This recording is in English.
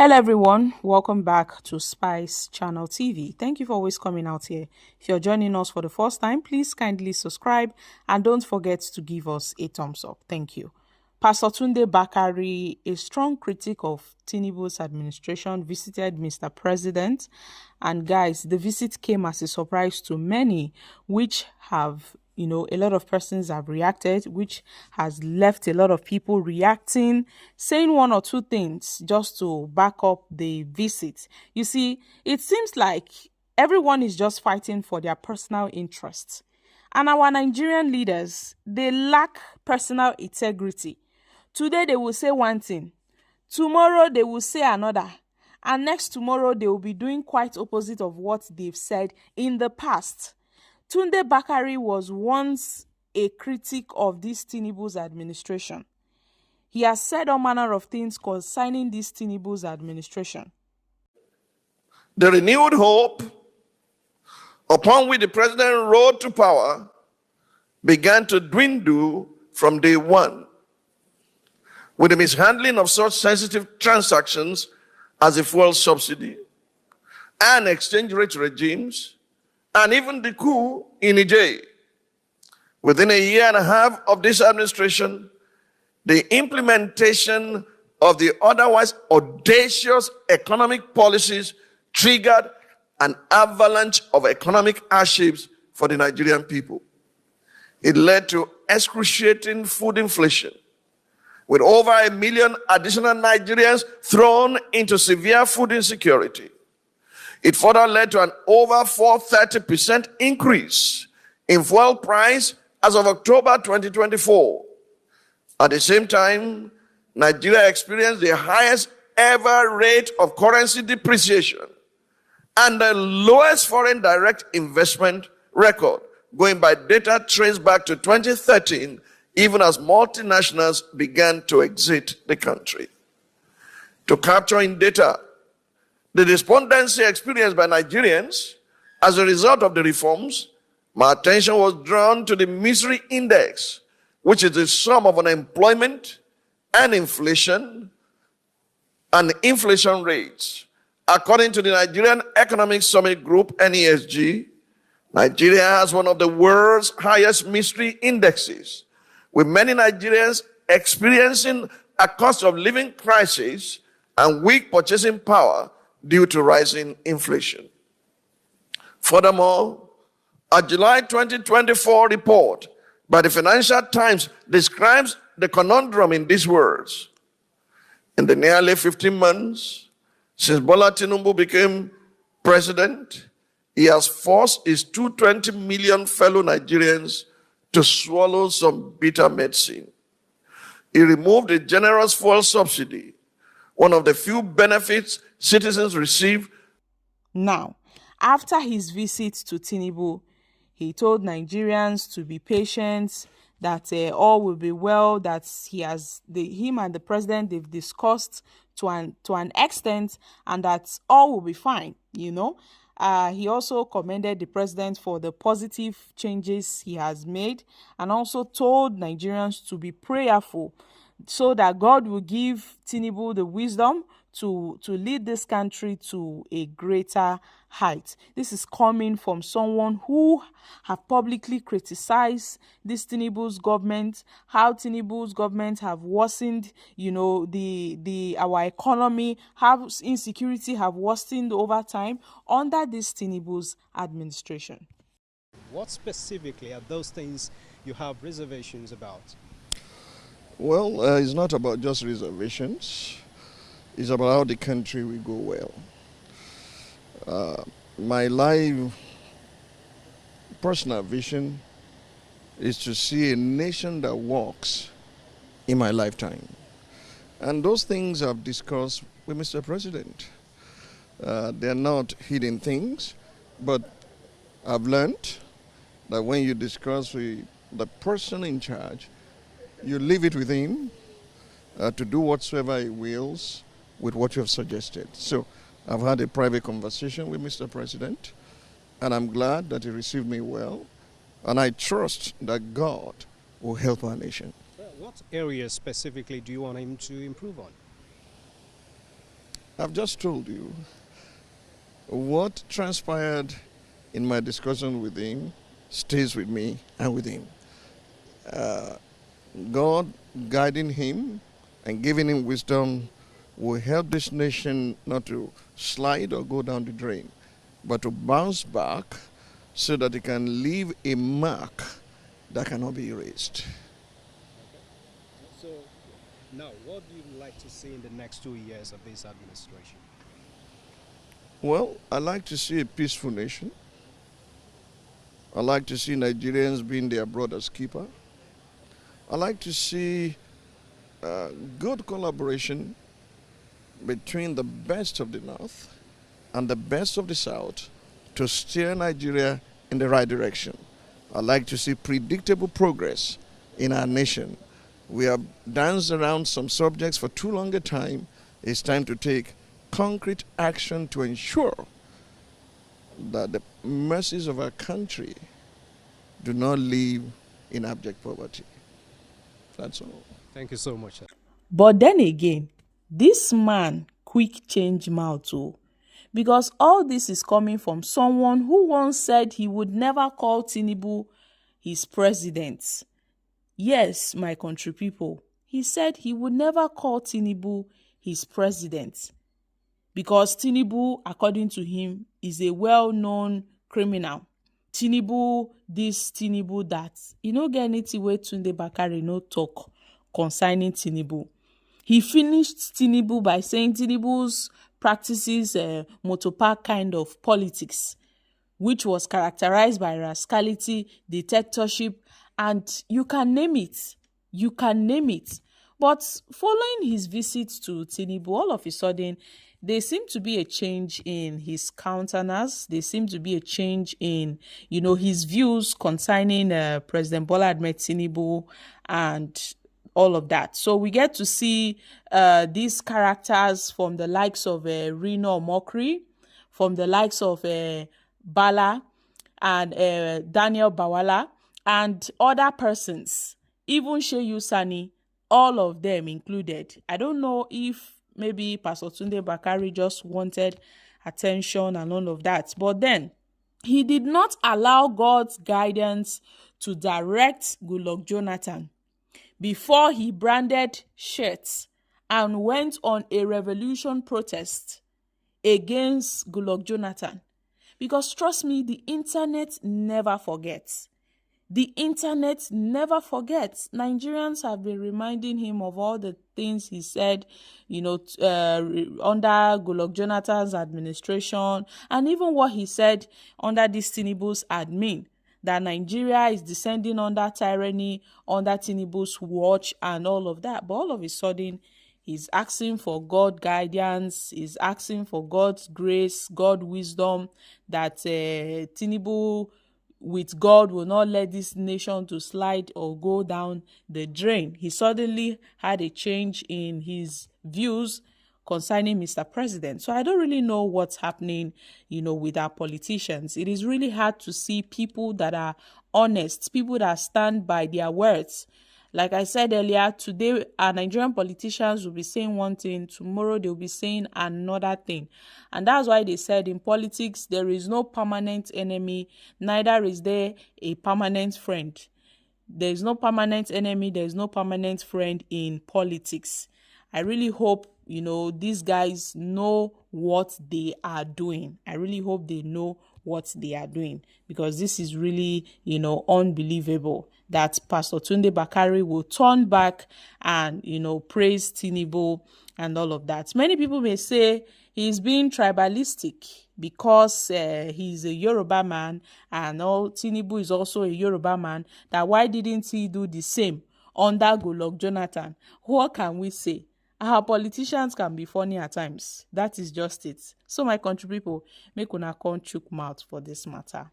Hello everyone, welcome back to Spice Channel TV. Thank you for always coming out here. If you're joining us for the first time, please kindly subscribe and don't forget to give us a thumbs up. Thank you. Pastor Tunde Bakare, a strong critic of Tiñubu's administration, visited Mr. President. And guys, the visit came as a surprise to many, which have a lot of persons have reacted, which has left a lot of people reacting, saying one or two things just to back up the visit. You see, it seems like everyone is just fighting for their personal interests. And our Nigerian leaders, they lack personal integrity. Today they will say one thing, tomorrow they will say another, and next tomorrow they will be doing quite opposite of what they've said in the past. Tunde Bakare was once a critic of this Tiñubu's administration. He has said all manner of things concerning this Tiñubu's administration. The renewed hope upon which the president rode to power began to dwindle from day one, with the mishandling of such sensitive transactions as the fuel subsidy and exchange rate regimes, and even the coup in Niger. Within a year and a half of this administration, the implementation of the otherwise audacious economic policies triggered an avalanche of economic hardships for the Nigerian people. It led to excruciating food inflation, with over 1 million additional Nigerians thrown into severe food insecurity. It further led to an over 430% increase in fuel price as of October 2024. At the same time, Nigeria experienced the highest ever rate of currency depreciation and the lowest foreign direct investment record, going by data traced back to 2013, even as multinationals began to exit the country. To capture in data the despondency experienced by Nigerians as a result of the reforms, my attention was drawn to the misery index, which is the sum of unemployment and inflation rates. According to the Nigerian Economic Summit Group, NESG, Nigeria has one of the world's highest misery indexes, with many Nigerians experiencing a cost of living crisis and weak purchasing power due to rising inflation. Furthermore, a July 2024 report by the Financial Times describes the conundrum in these words. In the nearly 15 months since Bola Tiñubu became president, he has forced his 220 million fellow Nigerians to swallow some bitter medicine. He removed the generous fuel subsidy, one of the few benefits citizens receive. Now, after his visit to Tiñubu, he told Nigerians to be patient, that all will be well, that him and the president, they've discussed to an extent, and that all will be fine, He also commended the president for the positive changes he has made, and also told Nigerians to be prayerful so that God will give Tiñubu the wisdom to lead this country to a greater height. This is coming from someone who have publicly criticized this Tiñubu's government, how Tiñubu's government have worsened, our economy, how insecurity have worsened over time under this Tiñubu's administration. What specifically are those things you have reservations about? Well, it's not about just reservations. It's about how the country will go well. My personal vision is to see a nation that works in my lifetime. And those things I've discussed with Mr. President. They're not hidden things, but I've learned that when you discuss with the person in charge, you leave it with him to do whatsoever he wills with what you have suggested. So I've had a private conversation with Mr. President, and I'm glad that he received me well, and I trust that God will help our nation. What areas specifically do you want him to improve on? I've just told you what transpired in my discussion with him stays with me and with him. God guiding him and giving him wisdom will help this nation not to slide or go down the drain, but to bounce back so that it can leave a mark that cannot be erased. So now, what do you like to see in the next 2 years of this administration? Well, I like to see a peaceful nation. I like to see Nigerians being their brother's keeper. I like to see good collaboration between the best of the North and the best of the South to steer Nigeria in the right direction. I like to see predictable progress in our nation. We have danced around some subjects for too long a time. It's time to take concrete action to ensure that the mercies of our country do not live in abject poverty. That's all. Thank you so much, sir. But then again, this man quick change mouth too, because all this is coming from someone who once said he would never call Tiñubu his president. Yes, my country people, he said he would never call Tiñubu his president because Tiñubu, according to him, is a well-known criminal. Tiñubu this, Tiñubu that. You no get anything wey Tunde Bakare no talk concerning Tiñubu. He finished Tiñubu by saying Tinubu's practices motopark kind of politics, which was characterized by rascality, dictatorship, and you can name it. You can name it. But following his visit to Tiñubu, all of a sudden, there seemed to be a change in his countenance. There seemed to be a change in, his views concerning President Bola Ahmed Tinubu and all of that. So we get to see these characters from the likes of Reno Omokri, from the likes of Bala and Daniel Bawala and other persons, even Shehu Sani, all of them included. I don't know if maybe Pastor Tunde Bakare just wanted attention and all of that, but then he did not allow God's guidance to direct Goodluck Jonathan before he branded shirts and went on a revolution protest against Goodluck Jonathan. Because trust me, the internet never forgets. The internet never forgets. Nigerians have been reminding him of all the things he said, under Goodluck Jonathan's administration, and even what he said under this Tinubu's admin, that Nigeria is descending under tyranny, under Tinubu's watch, and all of that. But all of a sudden, he's asking for God guidance, he's asking for God's grace, God wisdom, that Tinubu with God will not let this nation to slide or go down the drain. He suddenly had a change in his views concerning Mr. President. So I don't really know what's happening, with our politicians. It is really hard to see people that are honest, people that stand by their words. Like I said earlier, today our Nigerian politicians will be saying one thing, tomorrow they'll be saying another thing. And that's why they said in politics, there is no permanent enemy, neither is there a permanent friend. There is no permanent enemy, there is no permanent friend in politics. I really hope, these guys know what they are doing. I really hope they know what they are doing, because this is really, unbelievable that Pastor Tunde Bakare will turn back and, praise Tinubu and all of that. Many people may say he's being tribalistic because he's a Yoruba man and Tinubu is also a Yoruba man, that why didn't he do the same under Goodluck Jonathan? What can we say? Our politicians can be funny at times. That is just it. So my country people, make una come chook mouth for this matter.